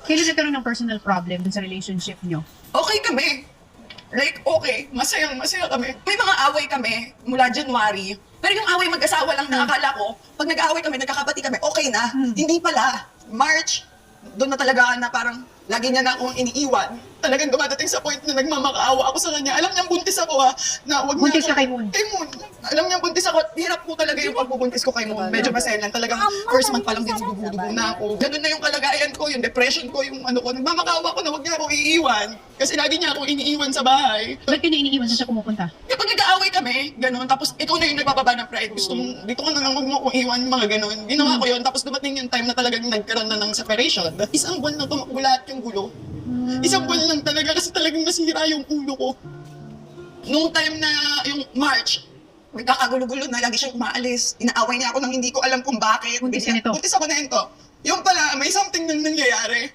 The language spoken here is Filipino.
Kailan nagkaroon ng personal problem dun sa relationship nyo? Okay kami. Like, okay. Masaya kami. May mga away kami mula January. Pero yung away mag-asawa lang na akala ko, pag nag-away kami, nagkakapati kami, okay na. Hindi pala. March, doon na talaga na parang lagi niya na akong iniiwan. Talagang dumadating sa point na nagmamakaawa ako sa kanya. Alam niyang buntis ako na wag Buntis niya ka kay Moon? Kay Moon. Alam niyang buntis ako. Hirap po talaga yung pagbubuntis ko kay Moon. Medyo maselan. Talagang first month pa lang din dugo na ako. Ganun na yung kalagayan ko, yung depression ko, yung ano ko. Nagmamakaawa ko na wag niya ako iiwan. Kasi lagi niya ako iniiwan sa bahay. Ba't ka niya iniiwan sa siya pumupunta? Kapag nag-aaway kami, gano'n, tapos ikaw na yung nagbababa ng pride, dito ka na lang, huwag mo akong iwan, mga gano'n. Ginawa ko yun, tapos dumating yung time na talagang nagkaroon na ng separation. Isang buwan na tumakbo lahat yung gulo. Isang buwan lang talaga kasi talagang nasira yung ulo ko. Nung time na yung March, nagkakagulo-gulo na, lagi siyang umaalis. Inaaway niya ako nang hindi ko alam kung bakit. Buntis ka nito? Buntis ako na ito. Yung pala, may something nang nangyayari.